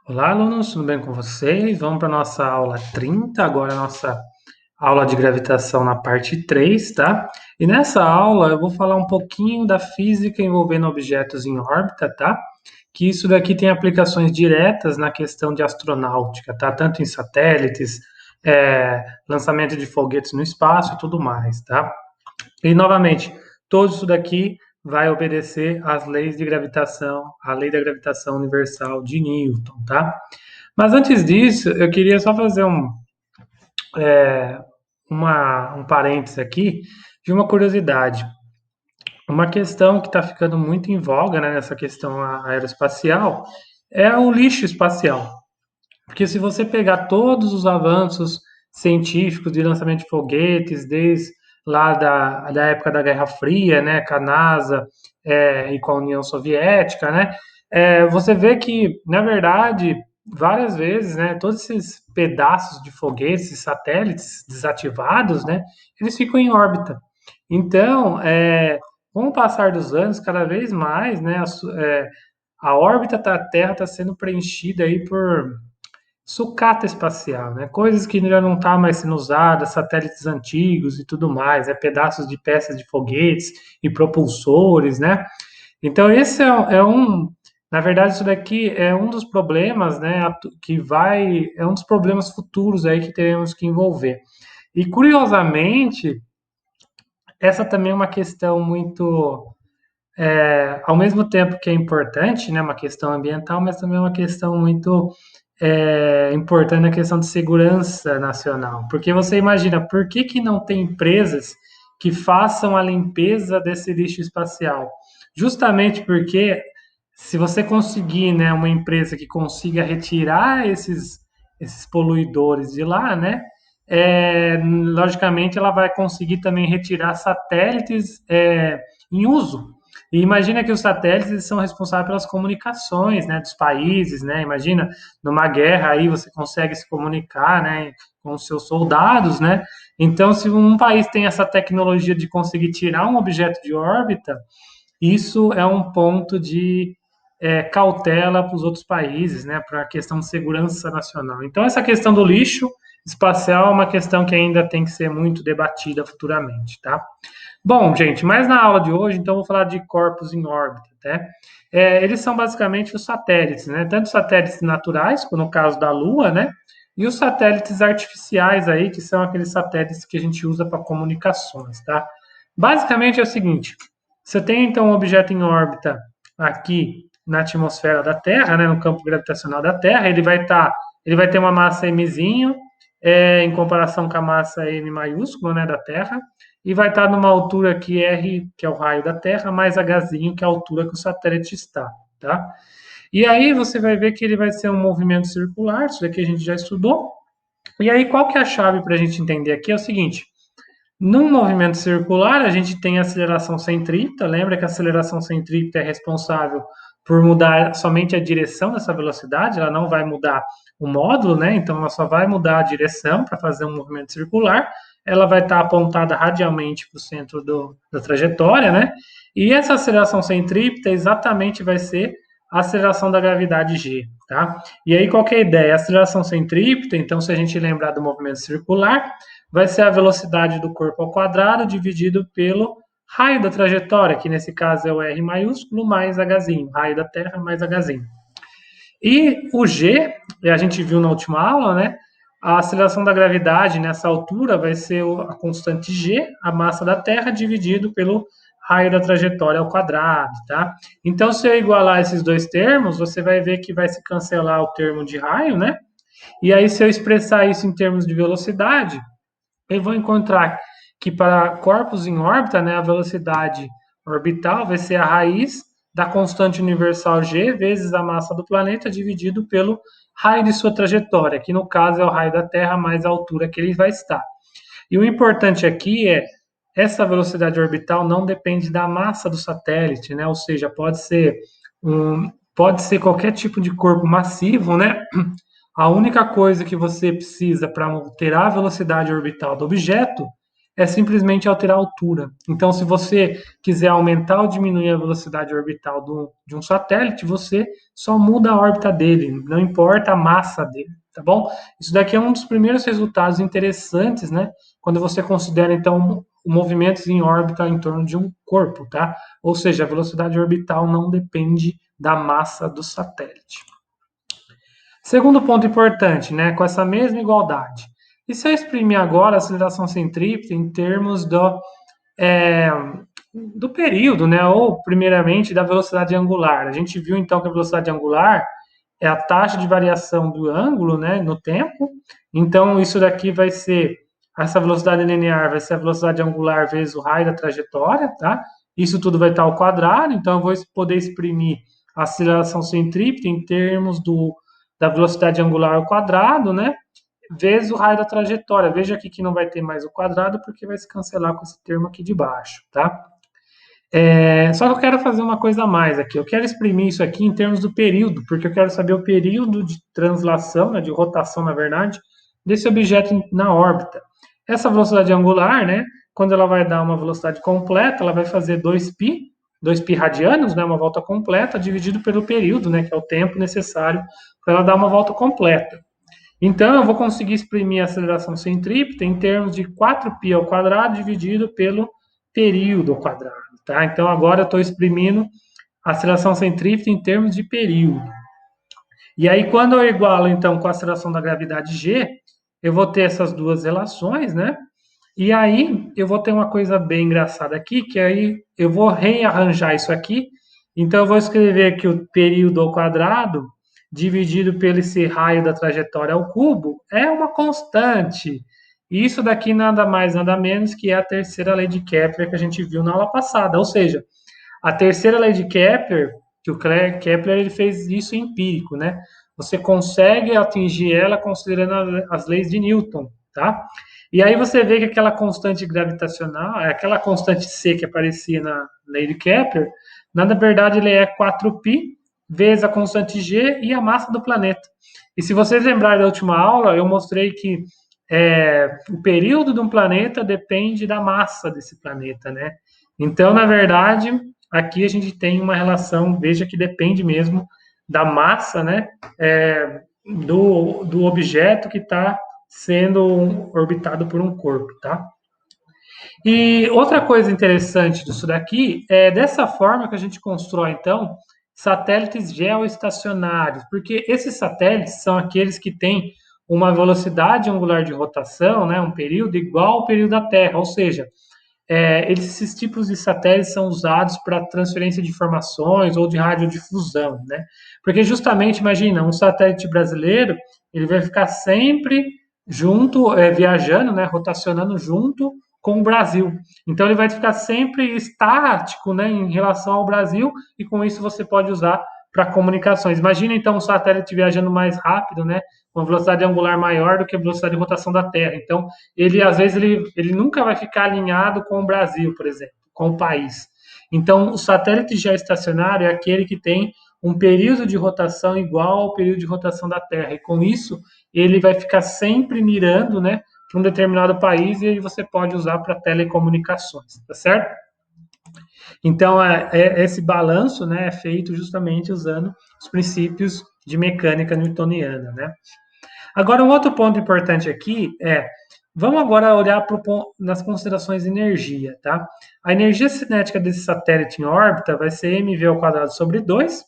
Olá, alunos, tudo bem com vocês? Vamos para a nossa aula 30, agora a nossa aula de gravitação na parte 3, tá? E nessa aula eu vou falar um pouquinho da física envolvendo objetos em órbita, tá? Que isso daqui tem aplicações diretas na questão de astronáutica, tá? Tanto em satélites, lançamento de foguetes no espaço e tudo mais, tá? E, novamente, todo isso daqui vai obedecer às leis de gravitação, à lei da gravitação universal de Newton, tá? Mas antes disso, eu queria só fazer um parênteses aqui de uma curiosidade. Uma questão que está ficando muito em voga, né, nessa questão aeroespacial é o lixo espacial. Porque se você pegar todos os avanços científicos de lançamento de foguetes, desde lá da época da Guerra Fria, né, com a NASA e com a União Soviética, né, você vê que, na verdade, várias vezes, né, todos esses pedaços de foguetes e satélites desativados, né, eles ficam em órbita. Então, com o passar dos anos, cada vez mais, né, a órbita da Terra está sendo preenchida aí por sucata espacial, né? Coisas que já não estão mais sendo usadas, satélites antigos e tudo mais, né? Pedaços de peças de foguetes e propulsores, né? Então esse na verdade isso daqui é um dos problemas, né? É um dos problemas futuros aí que teremos que envolver. E curiosamente essa também é uma questão muito ao mesmo tempo que é importante, né, uma questão ambiental, mas também é uma questão muito importante na questão de segurança nacional. Porque você imagina, por que, que não tem empresas que façam a limpeza desse lixo espacial? Justamente porque se você conseguir, né, uma empresa que consiga retirar esses poluidores de lá, né, logicamente ela vai conseguir também retirar satélites em uso. E imagina que os satélites eles são responsáveis pelas comunicações, né, dos países, né? Imagina numa guerra aí você consegue se comunicar, né, com os seus soldados, né? Então, se um país tem essa tecnologia de conseguir tirar um objeto de órbita, isso é um ponto de cautela para os outros países, né, para a questão de segurança nacional. Então, essa questão do lixo espacial é uma questão que ainda tem que ser muito debatida futuramente, tá? Bom, gente, mas na aula de hoje, então, eu vou falar de corpos em órbita, né? Eles são basicamente os satélites, né? Tanto satélites naturais, como no caso da Lua, né? E os satélites artificiais aí, que são aqueles satélites que a gente usa para comunicações, tá? Basicamente é o seguinte: você tem então um objeto em órbita aqui na atmosfera da Terra, né? No campo gravitacional da Terra, ele vai ter uma massa mzinho, em comparação com a massa M maiúscula, né, da Terra, e vai estar numa altura aqui R, que é o raio da Terra, mais Hzinho, que é a altura que o satélite está, tá? E aí você vai ver que ele vai ser um movimento circular, isso daqui a gente já estudou. E aí qual que é a chave para a gente entender aqui? É o seguinte: num movimento circular, a gente tem a aceleração centrípeta. Lembra que a aceleração centrípeta é responsável por mudar somente a direção dessa velocidade, ela não vai mudar o módulo, né? Então, ela só vai mudar a direção para fazer um movimento circular. Ela vai estar apontada radialmente para o centro da trajetória, né? E essa aceleração centrípeta exatamente vai ser a aceleração da gravidade G, tá? E aí, qual que é a ideia? A aceleração centrípeta, então, se a gente lembrar do movimento circular, vai ser a velocidade do corpo ao quadrado dividido pelo raio da trajetória, que nesse caso é o R maiúsculo mais Hzinho, raio da Terra mais Hzinho. E o G, a gente viu na última aula, né? A aceleração da gravidade nessa altura vai ser a constante G, a massa da Terra, dividido pelo raio da trajetória ao quadrado, tá? Então, se eu igualar esses dois termos, você vai ver que vai se cancelar o termo de raio, né? E aí, se eu expressar isso em termos de velocidade, eu vou encontrar que para corpos em órbita, né, a velocidade orbital vai ser a raiz da constante universal g vezes a massa do planeta dividido pelo raio de sua trajetória, que no caso é o raio da Terra mais a altura que ele vai estar. E o importante aqui é essa velocidade orbital não depende da massa do satélite, né? Ou seja, pode ser qualquer tipo de corpo massivo, né? A única coisa que você precisa para alterar a velocidade orbital do objeto é simplesmente alterar a altura. Então, se você quiser aumentar ou diminuir a velocidade orbital de um satélite, você só muda a órbita dele, não importa a massa dele, tá bom? Isso daqui é um dos primeiros resultados interessantes, né? Quando você considera, então, movimentos em órbita em torno de um corpo, tá? Ou seja, a velocidade orbital não depende da massa do satélite. Segundo ponto importante, né, com essa mesma igualdade. E se eu exprimir agora a aceleração centrípeta em termos é, do período, né, ou primeiramente da velocidade angular? A gente viu então que a velocidade angular é a taxa de variação do ângulo, né, no tempo. Então isso daqui vai ser essa velocidade linear vai ser a velocidade angular vezes o raio da trajetória, tá? Isso tudo vai estar ao quadrado, então eu vou poder exprimir a aceleração centrípeta em termos da velocidade angular ao quadrado, né? Vezes o raio da trajetória. Veja aqui que não vai ter mais o quadrado, porque vai se cancelar com esse termo aqui de baixo, tá? Só que eu quero fazer uma coisa a mais aqui. Eu quero exprimir isso aqui em termos do período, porque eu quero saber o período de translação, né, de rotação, na verdade, desse objeto na órbita. Essa velocidade angular, né, quando ela vai dar uma velocidade completa, ela vai fazer 2π radianos, né, uma volta completa, dividido pelo período, né, que é o tempo necessário para ela dar uma volta completa. Então, eu vou conseguir exprimir a aceleração centrípeta em termos de 4π ao quadrado dividido pelo período ao quadrado. Tá? Então, agora eu estou exprimindo a aceleração centrípeta em termos de período. E aí, quando eu igualo, então, com a aceleração da gravidade G, eu vou ter essas duas relações, né? E aí, eu vou ter uma coisa bem engraçada aqui, que aí eu vou rearranjar isso aqui. Então, eu vou escrever aqui o período ao quadrado dividido pelo esse raio da trajetória ao cubo é uma constante. E isso daqui nada mais, nada menos que é a terceira lei de Kepler que a gente viu na aula passada. Ou seja, a terceira lei de Kepler, que o Kepler ele fez isso empírico, né? Você consegue atingir ela considerando as leis de Newton, tá? E aí você vê que aquela constante gravitacional, aquela constante C que aparecia na lei de Kepler, na verdade ele é 4π vezes a constante G e a massa do planeta. E se vocês lembrarem da última aula, eu mostrei que o período de um planeta depende da massa desse planeta, né? Então, na verdade, aqui a gente tem uma relação, veja que depende mesmo da massa, né, do objeto que está sendo orbitado por um corpo, tá? E outra coisa interessante disso daqui é dessa forma que a gente constrói, então, satélites geoestacionários, porque esses satélites são aqueles que têm uma velocidade angular de rotação, né, um período igual ao período da Terra, ou seja, esses tipos de satélites são usados para transferência de informações ou de radiodifusão, né? Porque justamente, imagina, um satélite brasileiro, ele vai ficar sempre junto, viajando, né, rotacionando junto com o Brasil. Então ele vai ficar sempre estático, né, em relação ao Brasil e com isso você pode usar para comunicações. Imagina então um satélite viajando mais rápido, né, com velocidade angular maior do que a velocidade de rotação da Terra. Então ele às vezes ele nunca vai ficar alinhado com o Brasil, por exemplo, com o país. Então o satélite geoestacionário é aquele que tem um período de rotação igual ao período de rotação da Terra e com isso ele vai ficar sempre mirando, né, para um determinado país e aí você pode usar para telecomunicações, tá certo? Então, esse balanço, né, é feito justamente usando os princípios de mecânica newtoniana, né? Agora, um outro ponto importante aqui vamos agora olhar nas considerações de energia, tá? A energia cinética desse satélite em órbita vai ser mv ao quadrado sobre 2,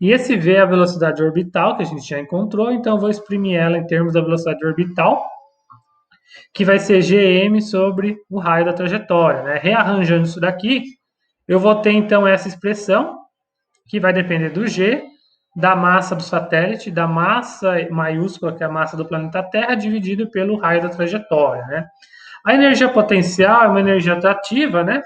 e esse v é a velocidade orbital, que a gente já encontrou, então eu vou exprimir ela em termos da velocidade orbital, que vai ser gm sobre o raio da trajetória, né? Rearranjando isso daqui, eu vou ter então essa expressão, que vai depender do g, da massa do satélite, da massa maiúscula, que é a massa do planeta Terra, dividido pelo raio da trajetória, né? A energia potencial é uma energia atrativa, né?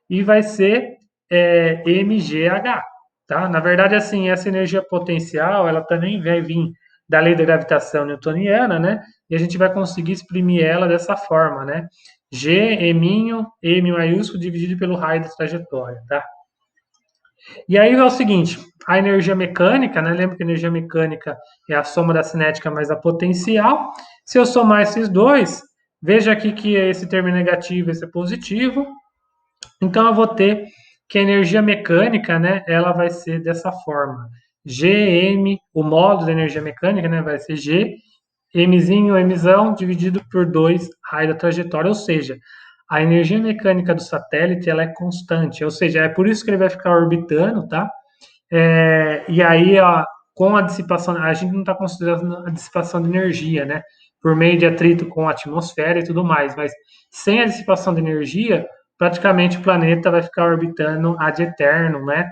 E vai ser mgh, tá? Na verdade, assim, essa energia potencial, ela também vai vir da lei da gravitação newtoniana, né? E a gente vai conseguir exprimir ela dessa forma, né? G, M maiúsculo, dividido pelo raio da trajetória, tá? E aí é o seguinte, a energia mecânica, né? Lembra que a energia mecânica é a soma da cinética mais a potencial. Se eu somar esses dois, Veja aqui que esse termo é negativo, esse é positivo. Então, eu vou ter que a energia mecânica, né, ela vai ser dessa forma. Gm, o módulo da energia mecânica, né, vai ser G, Mzinho, Mzão, dividido por 2, raio da trajetória. Ou seja, a energia mecânica do satélite, ela é constante. Ou seja, é por isso que ele vai ficar orbitando, tá? E aí, ó, com a dissipação, a gente não está considerando a dissipação de energia, né? Por meio de atrito com a atmosfera e tudo mais, mas sem a dissipação de energia, praticamente o planeta vai ficar orbitando ad eterno, né?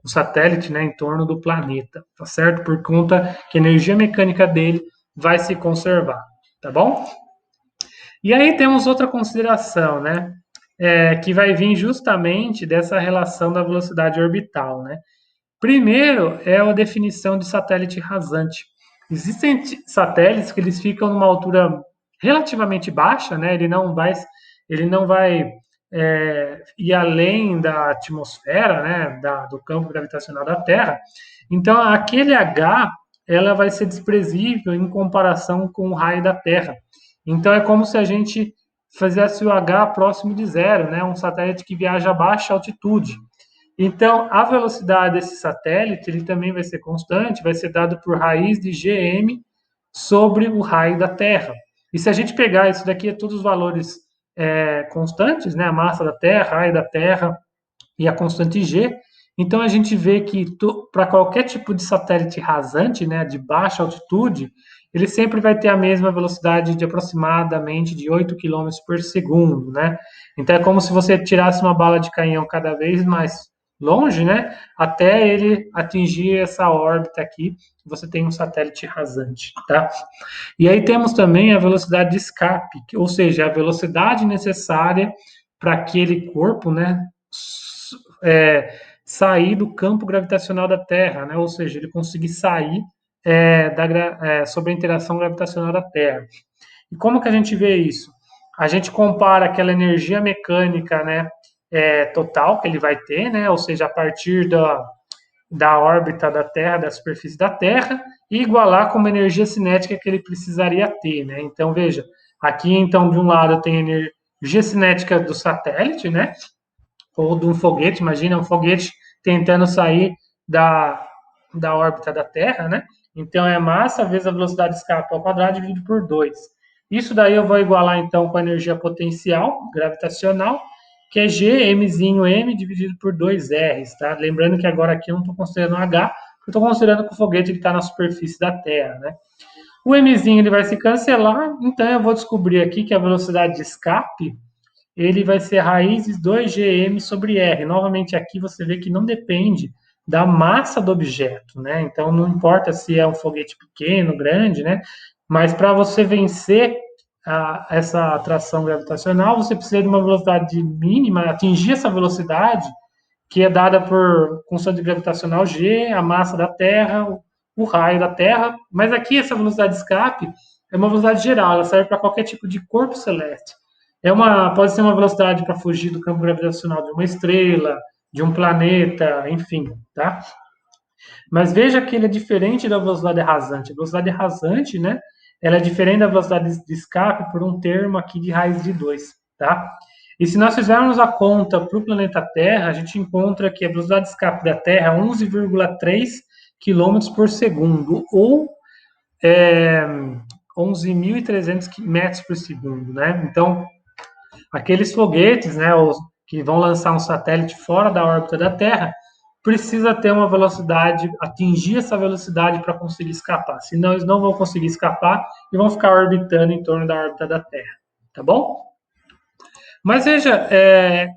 O satélite, né, em torno do planeta, tá certo? Por conta que a energia mecânica dele vai se conservar, tá bom? E aí temos outra consideração, né? Que vai vir justamente dessa relação da velocidade orbital, né? Primeiro é a definição de satélite rasante. Existem satélites que eles ficam numa altura relativamente baixa, né? Ele não vai ir além da atmosfera, né? Do campo gravitacional da Terra. Então, aquele H, ela vai ser desprezível em comparação com o raio da Terra. Então, é como se a gente fizesse o H próximo de zero, né? Um satélite que viaja a baixa altitude. Então, a velocidade desse satélite ele também vai ser constante, vai ser dado por raiz de Gm sobre o raio da Terra. E se a gente pegar isso daqui, é todos os valores constantes, né? A massa da Terra, raio da Terra e a constante G. Então, a gente vê que para qualquer tipo de satélite rasante, né, de baixa altitude, ele sempre vai ter a mesma velocidade de aproximadamente de 8 quilômetros por segundo, né? Então, é como se você tirasse uma bala de canhão cada vez mais longe, né, até ele atingir essa órbita aqui, você tem um satélite rasante, tá? E aí temos também a velocidade de escape, ou seja, a velocidade necessária para aquele corpo, né, sair do campo gravitacional da Terra, né? Ou seja, ele conseguir sair sobre a interação gravitacional da Terra. E como que a gente vê isso? A gente compara aquela energia mecânica, né, total que ele vai ter, né? Ou seja, a partir da órbita da Terra, da superfície da Terra, e igualar com uma energia cinética que ele precisaria ter, né? Então, veja, aqui, então, de um lado tem a energia cinética do satélite, né? Ou de um foguete, imagina um foguete tentando sair da, da órbita da Terra, né? Então, é massa vezes a velocidade de escape ao quadrado dividido por 2. Isso daí eu vou igualar, então, com a energia potencial gravitacional, que é G, Mzinho M, dividido por 2 R's, tá? Lembrando que agora aqui eu não estou considerando H, eu estou considerando que o foguete está na superfície da Terra, né? O Mzinho ele vai se cancelar, então eu vou descobrir aqui que a velocidade de escape ele vai ser raízes 2gm sobre r. Novamente aqui você vê que não depende da massa do objeto, né? Então não importa se é um foguete pequeno, grande, né? Mas para você vencer essa atração gravitacional, você precisa de uma velocidade mínima, atingir essa velocidade que é dada por constante gravitacional g, a massa da Terra, o raio da Terra. Mas aqui essa velocidade de escape é uma velocidade geral, ela serve para qualquer tipo de corpo celeste. Pode ser uma velocidade para fugir do campo gravitacional de uma estrela, de um planeta, enfim, tá? Mas veja que ele é diferente da velocidade rasante. A velocidade rasante, né? Ela é diferente da velocidade de escape por um termo aqui de raiz de 2, tá? E se nós fizermos a conta para o planeta Terra, a gente encontra que a velocidade de escape da Terra é 11,3 quilômetros por segundo, ou 11.300 metros por segundo, né? Então, aqueles foguetes, né, que vão lançar um satélite fora da órbita da Terra, precisa ter uma velocidade, atingir essa velocidade para conseguir escapar. Senão eles não vão conseguir escapar e vão ficar orbitando em torno da órbita da Terra. Tá bom? Mas veja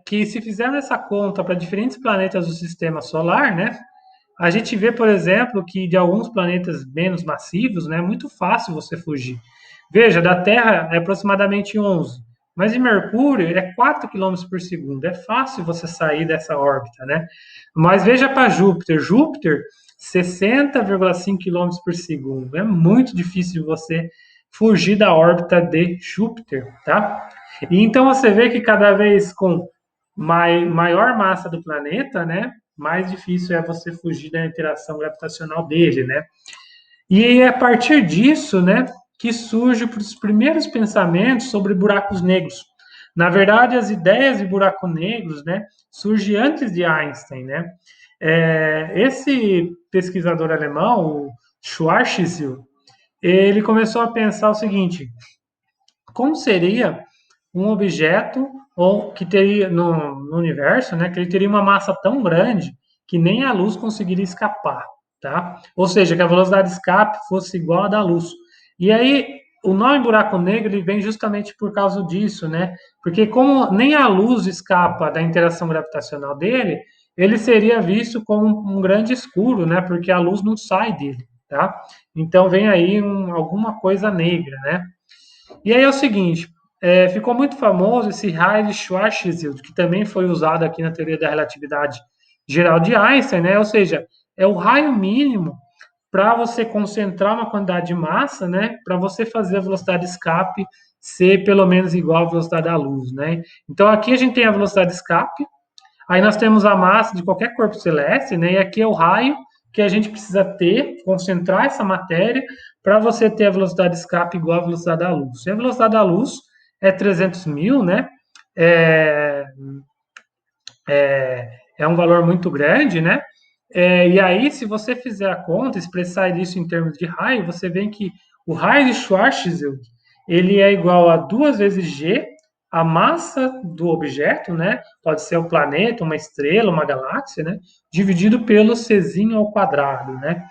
que se fizermos essa conta para diferentes planetas do sistema solar, né, a gente vê, por exemplo, que de alguns planetas menos massivos, né, é muito fácil você fugir. Veja, da Terra é aproximadamente 11, mas de Mercúrio é 4 quilômetros por segundo. É fácil você sair dessa órbita, né? Mas veja para Júpiter. Júpiter, 60,5 quilômetros por segundo. É muito difícil você fugir da órbita de Júpiter, tá? E então você vê que cada vez com maior massa do planeta, né, mais difícil é você fugir da interação gravitacional dele, né? E a partir disso, né, que surge os primeiros pensamentos sobre buracos negros. Na verdade, as ideias de buracos negros, né, surgem antes de Einstein, né? Esse pesquisador alemão, o Schwarzschild, ele começou a pensar o seguinte: como seria um objeto ou que teria no universo, né, que ele teria uma massa tão grande que nem a luz conseguiria escapar, tá? Ou seja, que a velocidade de escape fosse igual à da luz. E aí o nome buraco negro ele vem justamente por causa disso, né? Porque como nem a luz escapa da interação gravitacional dele, ele seria visto como um grande escuro, né? Porque a luz não sai dele, tá? Então vem aí alguma coisa negra, né? E aí é o seguinte, ficou muito famoso esse raio de Schwarzschild, que também foi usado aqui na teoria da relatividade geral de Einstein, né? Ou seja, é o raio mínimo para você concentrar uma quantidade de massa, né? Para você fazer a velocidade de escape ser pelo menos igual à velocidade da luz, né? Então aqui a gente tem a velocidade de escape, aí nós temos a massa de qualquer corpo celeste, né? E aqui é o raio que a gente precisa ter, concentrar essa matéria para você ter a velocidade de escape igual à velocidade da luz. E a velocidade da luz é 300 mil, né? É, é um valor muito grande, né? E aí, se você fizer a conta, expressar isso em termos de raio, você vê que o raio de Schwarzschild ele é igual a 2 vezes g, a massa do objeto, né? Pode ser o planeta, uma estrela, uma galáxia, né? Dividido pelo czinho ao quadrado, né?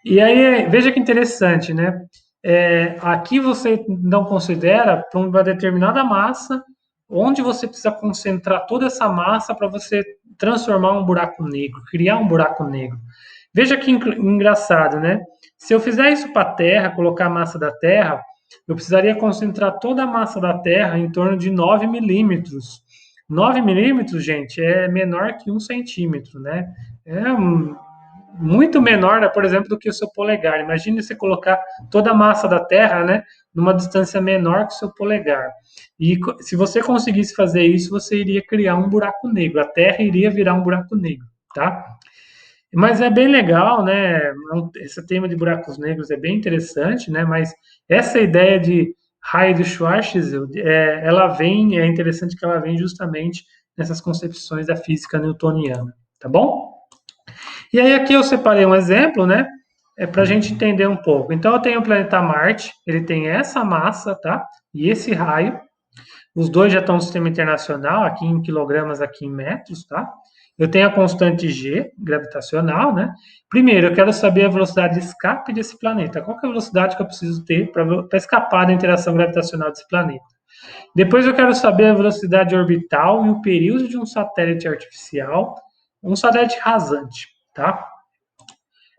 E aí, veja que interessante, né? Aqui você não considera para uma determinada massa onde você precisa concentrar toda essa massa para você transformar um buraco negro, criar um buraco negro. Veja que engraçado, né? Se eu fizer isso para a Terra, colocar a massa da Terra, eu precisaria concentrar toda a massa da Terra em torno de 9 milímetros. 9 milímetros, gente, é menor que 1 centímetro, né? Muito menor, né, por exemplo, do que o seu polegar. Imagine você colocar toda a massa da Terra, né, numa distância menor que o seu polegar. E se você conseguisse fazer isso, você iria criar um buraco negro. A Terra iria virar um buraco negro, tá? Mas é bem legal, né? Esse tema de buracos negros é bem interessante, né? Mas essa ideia de raio de Schwarzschild, é interessante que ela vem justamente nessas concepções da física newtoniana, tá bom? E aí aqui eu separei um exemplo, né? Para a gente entender um pouco. Então eu tenho o planeta Marte, ele tem essa massa, tá? E esse raio. Os dois já estão no sistema internacional, aqui em quilogramas, aqui em metros, tá? Eu tenho a constante G, gravitacional, né? Primeiro, eu quero saber a velocidade de escape desse planeta. Qual que é a velocidade que eu preciso ter para escapar da interação gravitacional desse planeta? Depois eu quero saber a velocidade orbital e o período de um satélite artificial, um satélite rasante, tá?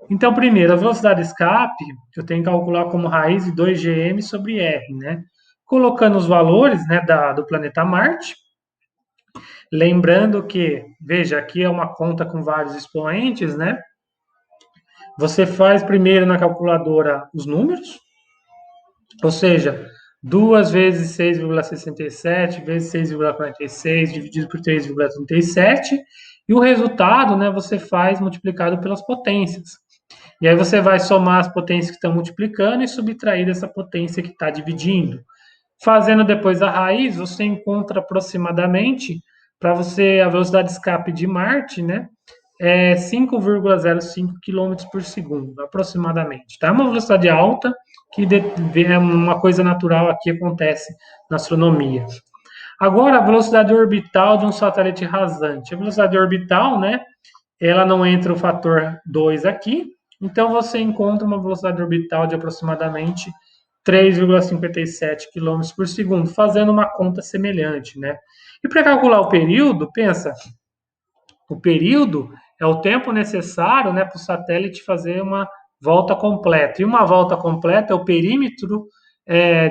Então, primeiro, a velocidade de escape eu tenho que calcular como raiz de 2gm sobre r, né? Colocando os valores, né, do planeta Marte. Lembrando que, veja, aqui é uma conta com vários expoentes, né? Você faz primeiro na calculadora os números, ou seja, 2 vezes 6,67 vezes 6,46 dividido por 3,37, e o resultado, né, você faz multiplicado pelas potências. E aí você vai somar as potências que estão multiplicando e subtrair dessa potência que está dividindo. Fazendo depois a raiz, você encontra aproximadamente, para você, a velocidade de escape de Marte, né? É 5,05 km por segundo, aproximadamente. Tá? É uma velocidade alta, que é uma coisa natural aqui acontece na astronomia. Agora, a velocidade orbital de um satélite rasante. A velocidade orbital, né? Ela não entra o fator 2 aqui, então você encontra uma velocidade orbital de aproximadamente 3,57 km por segundo, fazendo uma conta semelhante, né? E para calcular o período, pensa, o período é o tempo necessário, né, para o satélite fazer uma volta completa. E uma volta completa é o perímetro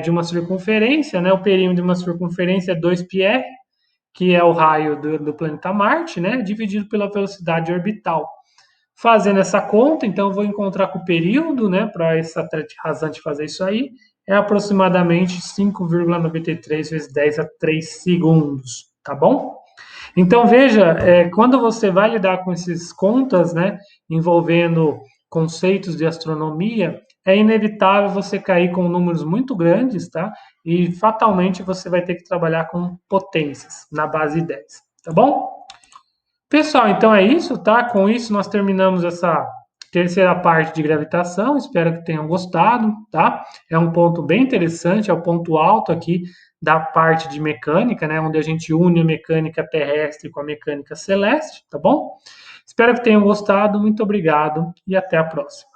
de uma circunferência, né? O perímetro de uma circunferência é 2πr, que é o raio do planeta Marte, né, dividido pela velocidade orbital. Fazendo essa conta, então eu vou encontrar que o período, né, para esse satélite rasante fazer isso aí, é aproximadamente 5,93 vezes 10 a 3 segundos, tá bom? Então veja, quando você vai lidar com esses contas, né, envolvendo conceitos de astronomia, é inevitável você cair com números muito grandes, tá? E fatalmente você vai ter que trabalhar com potências na base 10, tá bom? Pessoal, então é isso, tá? Com isso nós terminamos essa terceira parte de gravitação. Espero que tenham gostado, tá? É um ponto bem interessante, é o ponto alto aqui da parte de mecânica, né? Onde a gente une a mecânica terrestre com a mecânica celeste, tá bom? Espero que tenham gostado. Muito obrigado e até a próxima.